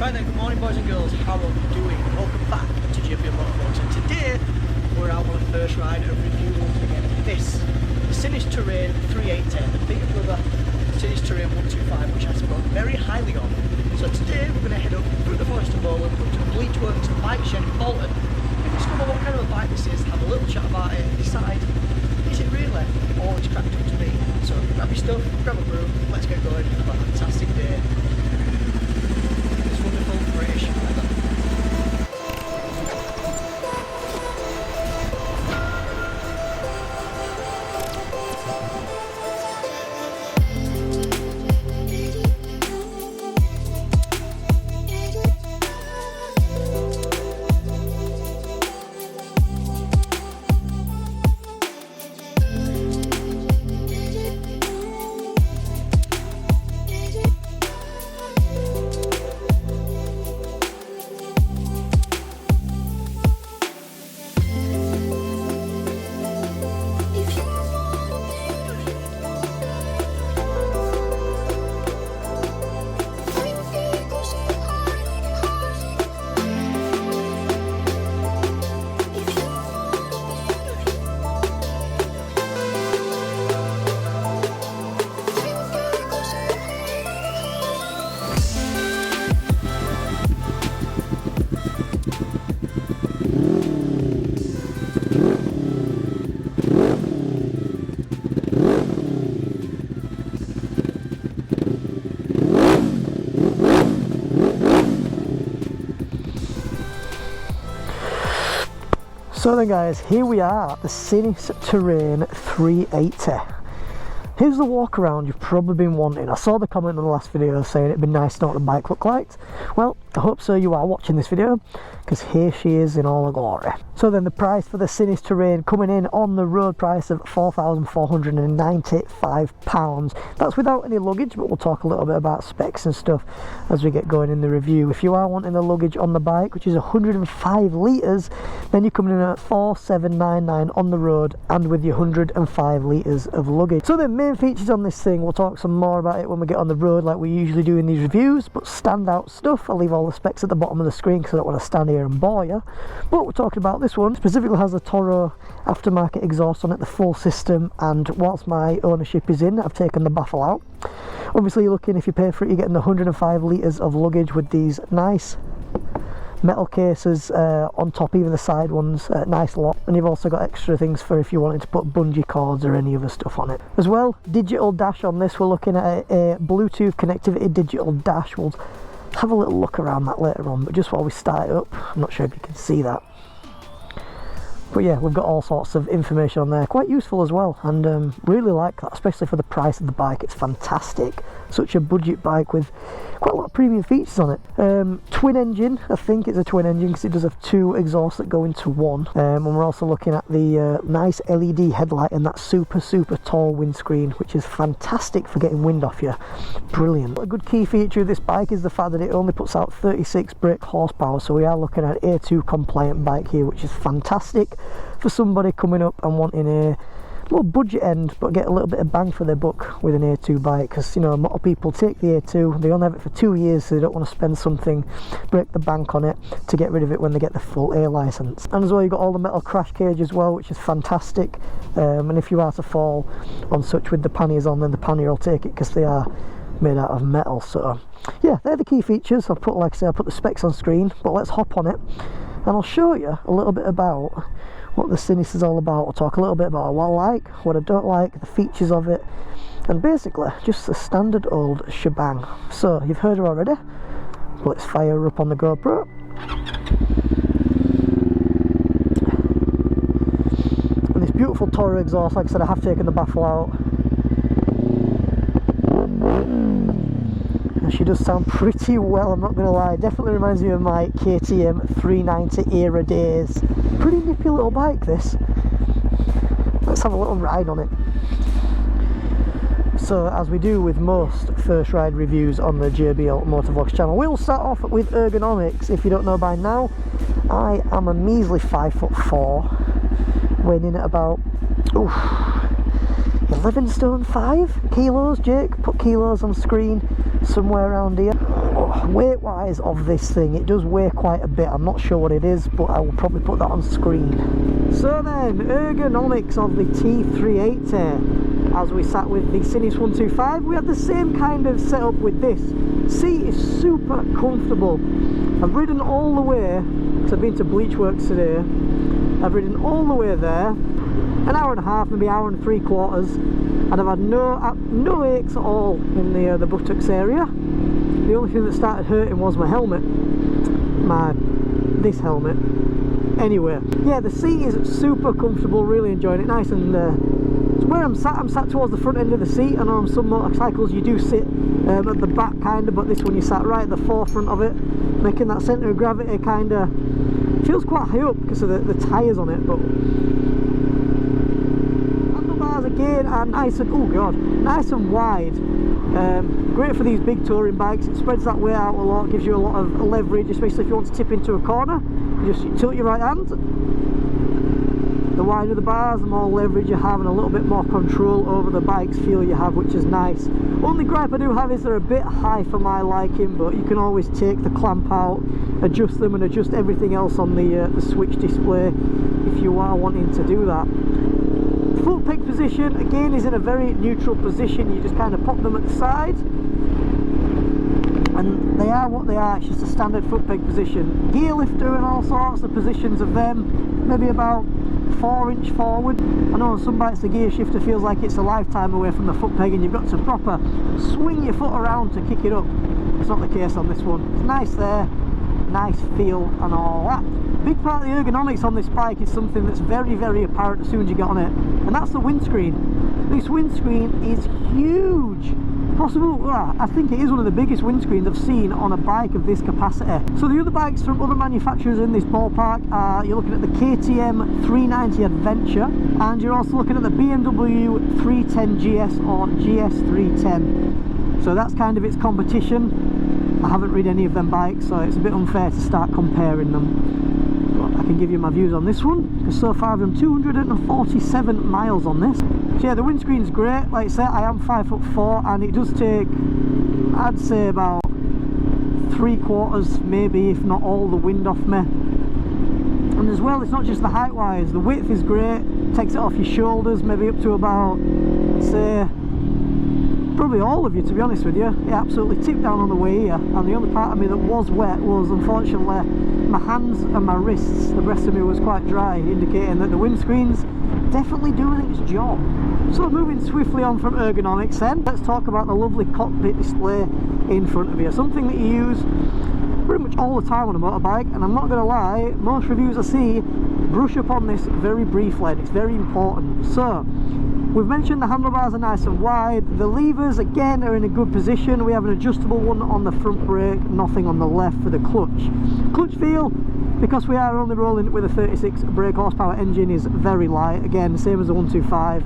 Right then, good morning boys and girls, how are you doing? Welcome back to GP Motorvlogs, and today we're out on a first ride of review once again. This, the Sinnis Terrain 3810, the bigger brother Sinnis Terrain 125, which I spoke very highly of. So today we're going to head up through the Forest of Bowland, up to the Bleachworks bike shed in Bolton, and discover what kind of a bike this is, have a little chat about it, and decide, is it really all it's cracked up to be? So grab your stuff, grab a brew, let's get going, have a fantastic day. Wonderful British weather. So then guys, here we are at the Sinnis Terrain 380. Here's the walk around you've probably been wanting. I saw the comment on the last video saying it'd be nice to know what the bike looked like. Well, I hope so you are watching this video, because here she is in all her glory. So then the price for the Sinnis Terrain coming in on the road price of £4,495. That's without any luggage, but we'll talk a little bit about specs and stuff as we get going in the review. If you are wanting the luggage on the bike, which is 105 litres, then you're coming in at £4,799 on the road and with your 105 litres of luggage. So the main features on this thing, we'll talk some more about it when we get on the road like we usually do in these reviews, but standout stuff, I'll leave all the specs at the bottom of the screen because I don't want to stand here and bore you. But we're talking about this one, specifically has the Toro aftermarket exhaust on it, the full system, and whilst my ownership is in, I've taken the baffle out. Obviously you're looking, if you pay for it, you're getting the 105 litres of luggage with these nice metal cases on top, even the side ones, nice lot, and you've also got extra things for if you wanted to put bungee cords or any other stuff on it as well. Digital dash on this, we're looking at a Bluetooth connectivity digital dash. We'll have a little look around that later on, but just while we start it up, I'm not sure if you can see that, but yeah, we've got all sorts of information on there, quite useful as well, and really like that, especially for the price of the bike. It's fantastic, such a budget bike with quite a lot of premium features on it. Twin engine, I think it's a twin engine because it does have two exhausts that go into one, and we're also looking at the nice LED headlight and that super tall windscreen, which is fantastic for getting wind off you. Brilliant. A good key feature of this bike is the fact that it only puts out 36 brake horsepower, so we are looking at an A2 compliant bike here, which is fantastic for somebody coming up and wanting a little budget end but get a little bit of bang for their buck with an A2 bike, because you know a lot of people take the A2, they only have it for 2 years, so they don't want to spend something, break the bank on it to get rid of it when they get the full A license. And as well, you've got all the metal crash cage as well, which is fantastic, and if you are to fall on such with the panniers on, then the pannier will take it because they are made out of metal. So yeah, they're the key features. I've put, like I say, I put the specs on screen, but let's hop on it and I'll show you a little bit about what the Sinnis is all about. I'll talk a little bit about what I like, what I don't like, the features of it, and basically just the standard old shebang. So you've heard her already, but let's fire her up on the GoPro. And this beautiful Toro exhaust, like I said, I have taken the baffle out. And she does sound pretty well, I'm not going to lie. Definitely reminds me of my KTM 390 era days. Pretty nippy little bike this. Let's have a little ride on it. So as we do with most first ride reviews on the JBL Motorvlogs channel, we'll start off with ergonomics. If you don't know by now, I am a measly 5'4", weighing in at about 11 stone 5 kilos. Jake, put kilos on screen somewhere around here. weight wise of this thing, it does weigh quite a bit. I'm not sure what it is, but I will probably put that on screen. So then, ergonomics of the T380. As we sat with the Sinnis 125, we had the same kind of setup with this. Seat is super comfortable. I've ridden all the way, because I've been to Bleachworks today. I've ridden all the way there, an hour and a half, maybe hour and 3/4, and I've had no aches at all in the buttocks area. The only thing that started hurting was my helmet, this helmet. Anyway, yeah, the seat is super comfortable, really enjoying it, nice and where I'm sat towards the front end of the seat. I know on some motorcycles you do sit at the back kind of, but this one you sat right at the forefront of it, making that centre of gravity kind of, feels quite high up because of the tyres on it. But handlebars again are nice and, oh god, nice and wide. Great for these big touring bikes. It spreads that weight out a lot, gives you a lot of leverage, especially if you want to tip into a corner. You just tilt your right hand. The wider the bars, the more leverage you have and a little bit more control over the bike's feel you have, which is nice. Only gripe I do have is they're a bit high for my liking, but you can always take the clamp out, adjust them and adjust everything else on the switch display if you are wanting to do that. Foot peg position again is in a very neutral position. You just kind of pop them at the side and they are what they are. It's just a standard foot peg position. Gear lifter and all sorts of positions of them, maybe about 4 inch forward. I know on some bikes the gear shifter feels like it's a lifetime away from the foot peg and you've got to proper swing your foot around to kick it up. It's not the case on this one. It's nice there, nice feel and all that. Big part of the ergonomics on this bike is something that's very, very apparent as soon as you get on it, and that's the windscreen. This windscreen is huge. I think it is one of the biggest windscreens I've seen on a bike of this capacity. So the other bikes from other manufacturers in this ballpark are, you're looking at the KTM 390 Adventure, and you're also looking at the BMW 310 GS or GS 310. So that's kind of its competition. I haven't ridden any of them bikes, so it's a bit unfair to start comparing them. But I can give you my views on this one, because so far I've done 247 miles on this. So yeah, the windscreen's great. Like I say, I am 5'4", and it does take, I'd say, about 3/4, maybe if not all, the wind off me. And as well, it's not just the height wise, the width is great. Takes it off your shoulders, maybe up to about, say, probably all of you, to be honest with you. It absolutely tipped down on the way here, and the only part of me that was wet was, unfortunately, my hands and my wrists. The rest of me was quite dry, indicating that the windscreen's definitely doing its job. So moving swiftly on from ergonomics then, let's talk about the lovely cockpit display in front of you. Something that you use pretty much all the time on a motorbike, and I'm not going to lie, most reviews I see brush up on this very briefly, and it's very important. So we've mentioned the handlebars are nice and wide. The levers again are in a good position. We have an adjustable one on the front brake, nothing on the left for the clutch. Clutch feel, because we are only rolling it with a 36 brake horsepower engine, is very light. Again, same as the 125.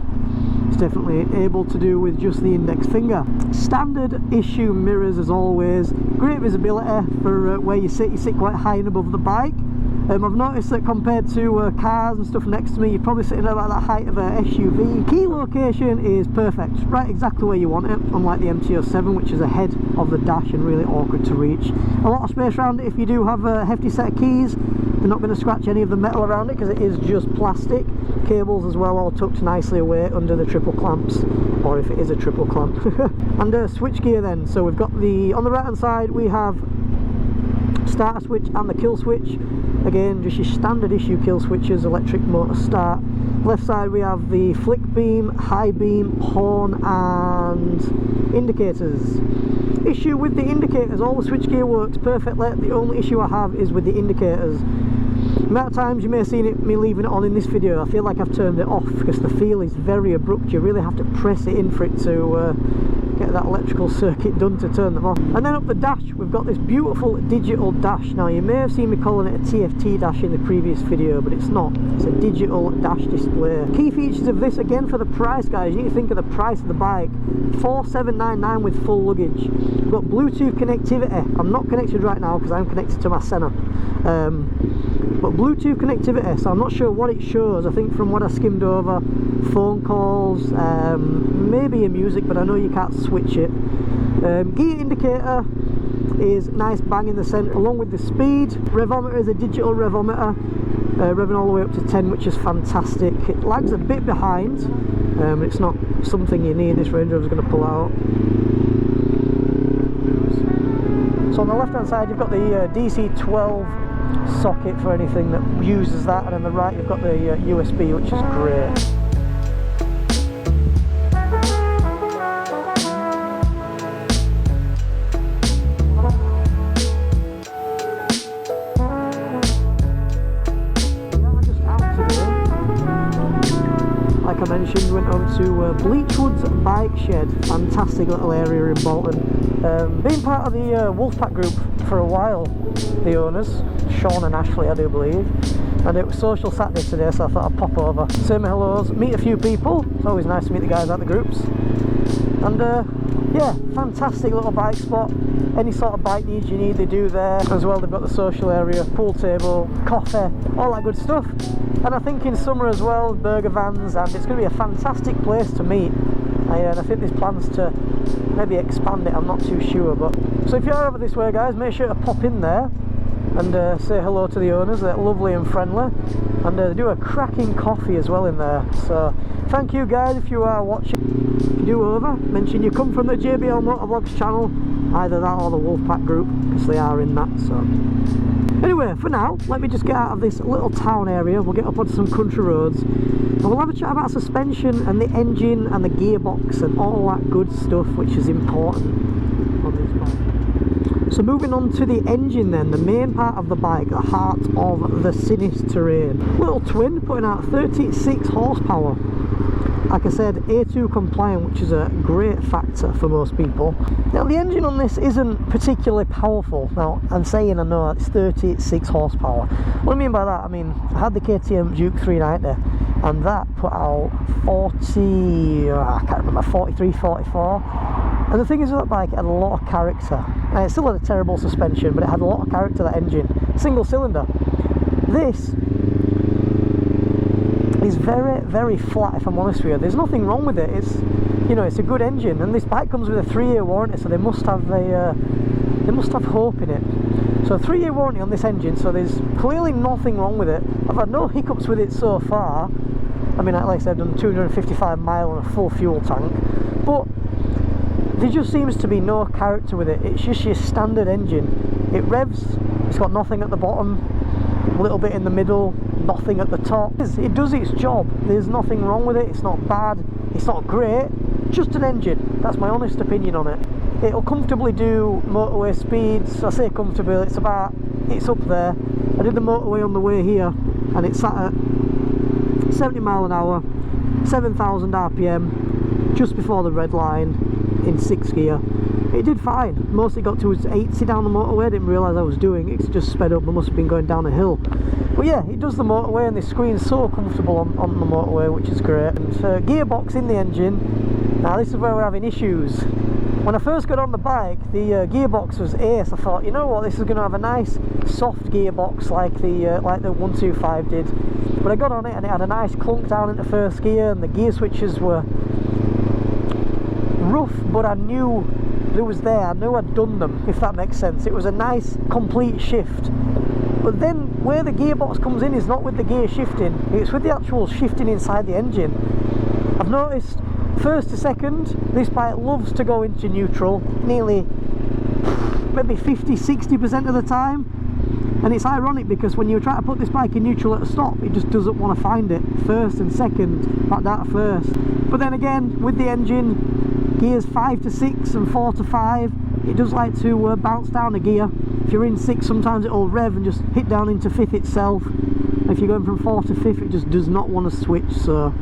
It's definitely able to do with just the index finger. Standard issue mirrors as always. Great visibility for where you sit. You sit quite high and above the bike. I've noticed that compared to cars and stuff next to me, you're probably sitting about that height of a SUV. Key location is perfect, right exactly where you want it, unlike the MT-07, which is ahead of the dash and really awkward to reach. A lot of space around it if you do have a hefty set of keys. They're not going to scratch any of the metal around it because it is just plastic. Cables as well, all tucked nicely away under the triple clamps, or if it is a triple clamp. And switch gear then, so we've got on the right hand side we have starter switch and the kill switch. Again, just your standard issue kill switches, electric motor start. Left side we have the flick beam, high beam, horn and indicators. Issue with the indicators, all the switch gear works perfectly. The only issue I have is with the indicators. The amount of times you may have seen me leaving it on in this video, I feel like I've turned it off because the feel is very abrupt. You really have to press it in for it to get that electrical circuit done to turn them off. And then up the dash we've got this beautiful digital dash. Now you may have seen me calling it a TFT dash in the previous video, but it's not. It's a digital dash display. Key features of this, again, for the price, guys, you need to think of the price of the bike. $4,799 with full luggage. We've got Bluetooth connectivity. I'm not connected right now because I'm connected to my SENA. But Bluetooth connectivity, so I'm not sure what it shows. I think from what I skimmed over, phone calls, maybe a music, but I know you can't switch it. Gear indicator, is nice bang in the centre, along with the speed. Revometer is a digital revometer, revving all the way up to 10, which is fantastic. It lags a bit behind, it's not something you need. This Range Rover is going to pull out. So on the left hand side you've got the DC 12 socket for anything that uses that, and on the right you've got the USB, which is great. Like I mentioned, went on to Bleachwood's Bike Shed, fantastic little area in Bolton. Being part of the Wolfpack group for a while, the owners, Sean and Ashley I do believe, and it was Social Saturday today, so I thought I'd pop over, say my hellos, meet a few people. It's always nice to meet the guys at the groups. And yeah, fantastic little bike spot. Any sort of bike needs you need, they do there. As well, they've got the social area, pool table, coffee, all that good stuff. And I think in summer as well, burger vans, and it's going to be a fantastic place to meet. And I think there's plans to maybe expand it, I'm not too sure. But so if you're over this way, guys, make sure to pop in there and say hello to the owners. They're lovely and friendly, and they do a cracking coffee as well in there. So thank you guys if you are watching. If you do over, mention you come from the JBL Motovlogs channel, either that or the Wolfpack group, because they are in that. So anyway, for now, let me just get out of this little town area. We'll get up onto some country roads, and we'll have a chat about suspension and the engine and the gearbox and all that good stuff, which is important on this bike. So moving on to the engine then, the main part of the bike, the heart of the Sinnis Terrain. Little twin putting out 36 horsepower. Like I said, A2 compliant, which is a great factor for most people. Now the engine on this isn't particularly powerful. Now I'm saying, I know it's 36 horsepower. What I mean by that, I mean I had the KTM Duke 390 and that put out 40, I can't remember, 43, 44. And the thing is with that bike, it had a lot of character. And it still had a terrible suspension, but it had a lot of character, that engine. Single cylinder. This is very, very flat, if I'm honest with you. There's nothing wrong with it. It's, you know, it's a good engine, and this bike comes with a 3-year warranty, so they must have hope in it. So 3-year warranty on this engine, so there's clearly nothing wrong with it. I've had no hiccups with it so far. I mean, like I said, I've done 255 mile on a full fuel tank, but there just seems to be no character with it. It's just your standard engine. It revs, it's got nothing at the bottom, a little bit in the middle, nothing at the top. It does its job. There's nothing wrong with it. It's not bad, it's not great, just an engine. That's my honest opinion on it. It'll comfortably do motorway speeds. I say comfortably, it's up there. I did the motorway on the way here and it sat at 70 mile an hour, 7,000 RPM, just before the red line, in 6th gear. It did fine. Most it got to was 80 down the motorway. I didn't realise I was doing it. It's just sped up. I must have been going down a hill. But yeah, it does the motorway, and the screen's so comfortable on the motorway, which is great. And gearbox in the engine. Now this is where we're having issues. When I first got on the bike, the gearbox was ace. I thought, you know what, this is going to have a nice soft gearbox like the 125 did. But I got on it and it had a nice clunk down into 1st gear, and the gear switches were rough, but I knew it was there. I knew I'd done them, if that makes sense. It was a nice complete shift. But then where the gearbox comes in is not with the gear shifting, it's with the actual shifting inside the engine. I've noticed 1st to 2nd, this bike loves to go into neutral nearly maybe 50-60% of the time. And it's ironic because when you try to put this bike in neutral at a stop, it just doesn't want to find it. 1st and 2nd, back down to 1st. But then again, with the engine, gears 5 to 6 and 4 to 5, it does like to bounce down a gear. If you're in 6, sometimes it'll rev and just hit down into 5th itself. If you're going from 4 to 5th, it just does not want to switch. So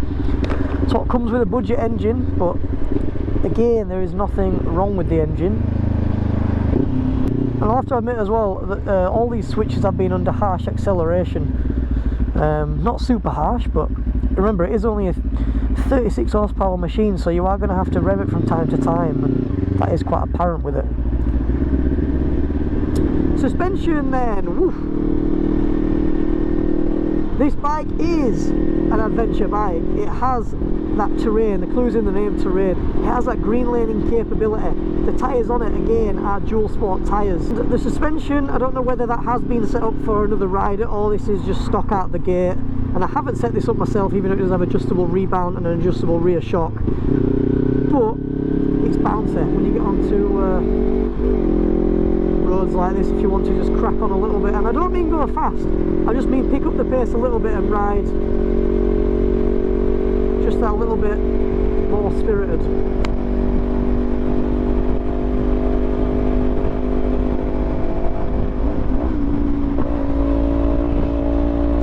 it comes with a budget engine, but again, there is nothing wrong with the engine. And I'll have to admit as well that all these switches have been under harsh acceleration. Not super harsh, but remember, it is only a 36 horsepower machine, so you are going to have to rev it from time to time, and that is quite apparent with it. Suspension then, woof. This bike is an adventure bike. It has that terrain, the clue's in the name, terrain. It has that green laning capability. The tyres on it again are dual sport tyres. The suspension, I don't know whether that has been set up for another rider or this is just stock out the gate. And I haven't set this up myself, even though it does have adjustable rebound and an adjustable rear shock. But it's bouncy when you get onto roads like this, if you want to just crack on a little bit. And I don't mean go fast, I just mean pick up the pace a little bit and ride just that little bit more spirited.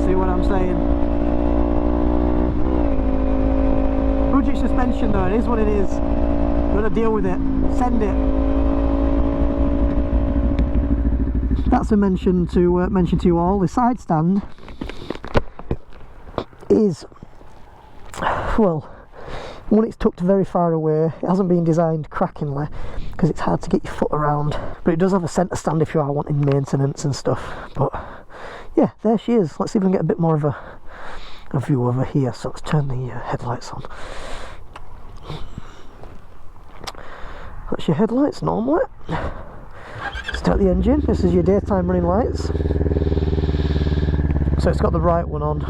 See what I'm saying? Budget suspension though, it is what it is. You've got to deal with it. Send it. That's a mention to you all. The side stand is, well, one, it's tucked very far away. It hasn't been designed crackingly because it's hard to get your foot around, but it does have a centre stand if you are wanting maintenance and stuff. But yeah, there she is. Let's see if we can get a bit more of a view over here. So let's turn the headlights on. That's your headlights normally. Start the engine. This is your daytime running lights. So it's got the right one on.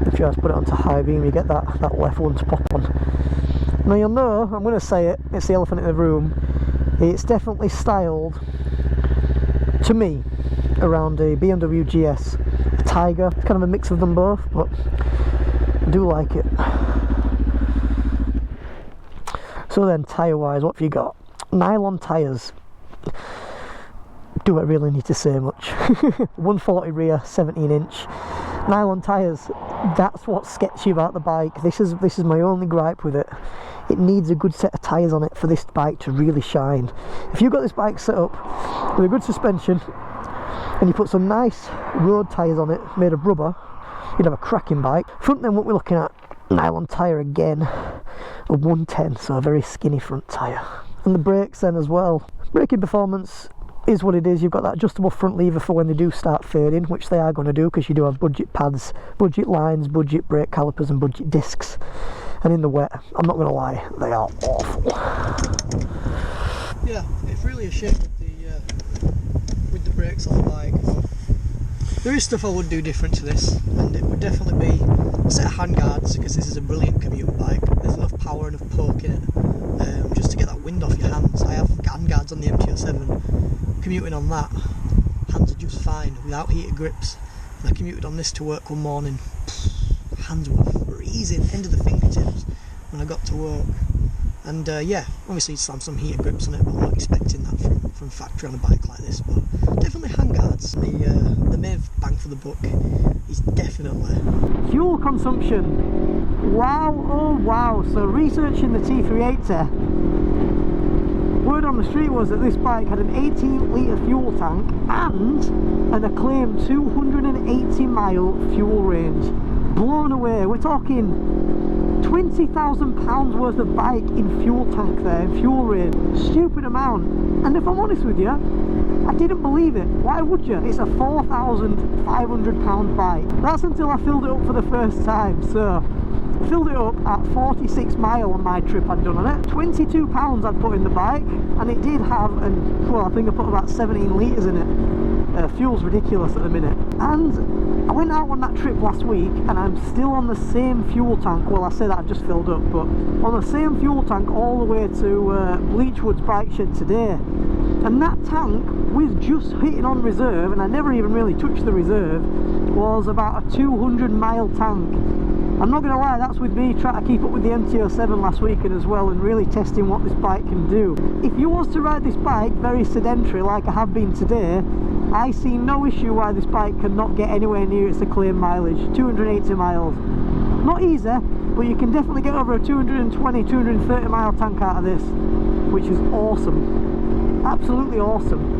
If you just put it onto high beam, you get that left one to pop on. Now you'll know, I'm going to say it, it's the elephant in the room. It's definitely styled, to me, around a BMW GS, a Tiger. It's kind of a mix of them both, but I do like it. So then, tyre wise, what have you got? Nylon tyres. Do I really need to say much? 140 rear, 17 inch. Nylon tyres, that's what's sketchy about the bike. This is my only gripe with it. It needs a good set of tyres on it for this bike to really shine. If you've got this bike set up with a good suspension and you put some nice road tyres on it made of rubber, you'd have a cracking bike. Front then, what we're looking at, nylon tyre again, a 110, so a very skinny front tyre. And the brakes then as well. Braking performance is what it is. You've got that adjustable front lever for when they do start fading, which they are going to do because you do have budget pads, budget lines, budget brake calipers and budget discs. And in the wet, I'm not going to lie, they are awful. Yeah, it's really a shame with the brakes on the bike. There is stuff I would do different to this, and it would definitely be a set of handguards, because this is a brilliant commuter bike. There's enough power, enough poke in it, just to get that wind off your hands. I have handguards on the MT-07, commuting on that, hands are just fine, without heated grips. And I commuted on this to work one morning, hands were freezing, end of the fingertips, when I got to work. And yeah, obviously slammed some heated grips on it, but I'm not expecting that from factory on a bike like this. But definitely handguards. The main bang for the buck is definitely fuel consumption. Wow, oh wow. So researching the T380, word on the street was that this bike had an 18 litre fuel tank and an acclaimed 280 mile fuel range. Blown away. We're talking £20,000 worth of bike in fuel tank there, in fuel range. Stupid amount. And if I'm honest with you, I didn't believe it. Why would you? It's a £4,500 bike. That's until I filled it up for the first time. So I filled it up at 46 mile on my trip I'd done on it. £22 I'd put in the bike, and it did have, well, I think I put about 17 litres in it. Fuel's ridiculous at the minute. And I went out on that trip last week and I'm still on the same fuel tank. Well, I say that I've just filled up, but on the same fuel tank all the way to Bleachwood's bike shed today. And that tank, with just hitting on reserve, and I never even really touched the reserve, was about a 200 mile tank. I'm not going to lie, that's with me trying to keep up with the MT-07 last weekend as well, and really testing what this bike can do. If you was to ride this bike very sedentary like I have been today, I see no issue why this bike cannot get anywhere near its acclaimed mileage, 280 miles. Not easy, but you can definitely get over a 220, 230 mile tank out of this, which is awesome. Absolutely awesome.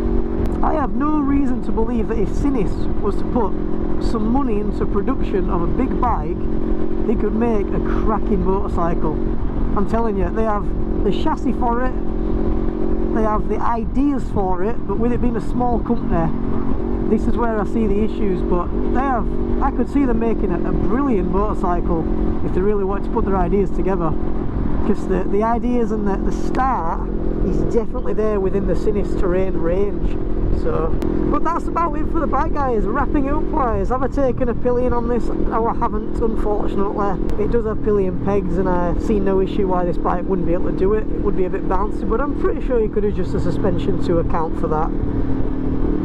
I have no reason to believe that if Sinnis was to put some money into production of a big bike, they could make a cracking motorcycle. I'm telling you, they have the chassis for it, they have the ideas for it, but with it being a small company, this is where I see the issues, but I could see them making a brilliant motorcycle if they really wanted to put their ideas together, because the ideas and the start is definitely there within the Sinnis Terrain range. So, but that's about it for the bike, guys. Wrapping it up wise, have I taken a pillion on this? No, I haven't, unfortunately. It does have pillion pegs, and I see no issue why this bike wouldn't be able to do it. It would be a bit bouncy, but I'm pretty sure you could adjust the suspension to account for that.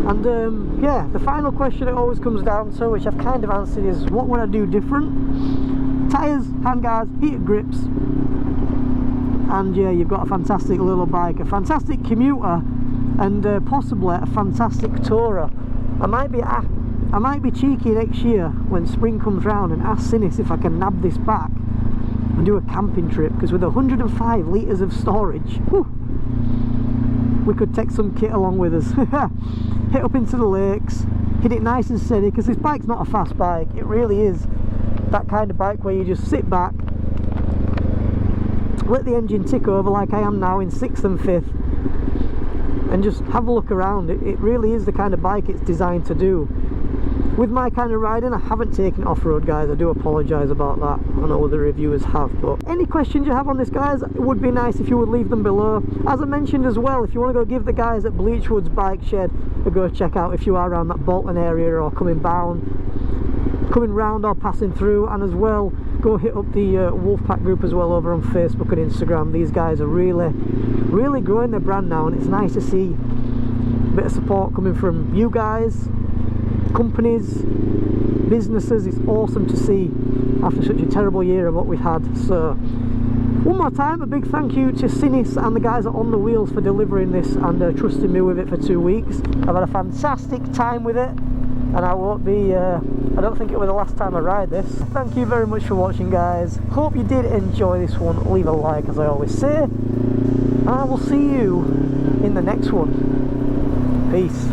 And yeah, the final question it always comes down to, which I've kind of answered, is what would I do different? Tyres, handguards, heated grips, and yeah, you've got a fantastic little bike, a fantastic commuter, and possibly a fantastic tourer. I might be cheeky next year when spring comes round and ask Sinnis if I can nab this back and do a camping trip, because with 105 litres of storage, whew, we could take some kit along with us. Hit up into the lakes, hit it nice and steady, because this bike's not a fast bike. It really is that kind of bike where you just sit back, let the engine tick over like I am now in 6th and 5th, and just have a look around. It really is the kind of bike it's designed to do. With my kind of riding, I haven't taken it off-road, guys. I do apologise about that. I know other reviewers have, but any questions you have on this, guys, it would be nice if you would leave them below. As I mentioned as well, if you want to go give the guys at Bleachwood's Bike Shed a go check out if you are around that Bolton area or coming round or passing through, and as well go hit up the Wolfpack group as well over on Facebook and Instagram. These guys are really growing their brand now, and it's nice to see a bit of support coming from you guys, companies, businesses. It's awesome to see after such a terrible year of what we've had. So one more time, a big thank you to Sinnis and the guys at On The Wheels for delivering this and trusting me with it for 2 weeks. I've had a fantastic time with it, and I won't be I don't think it was the last time I ride this. Thank you very much for watching, guys. Hope you did enjoy this one. Leave a like, as I always say, and I will see you in the next one. Peace.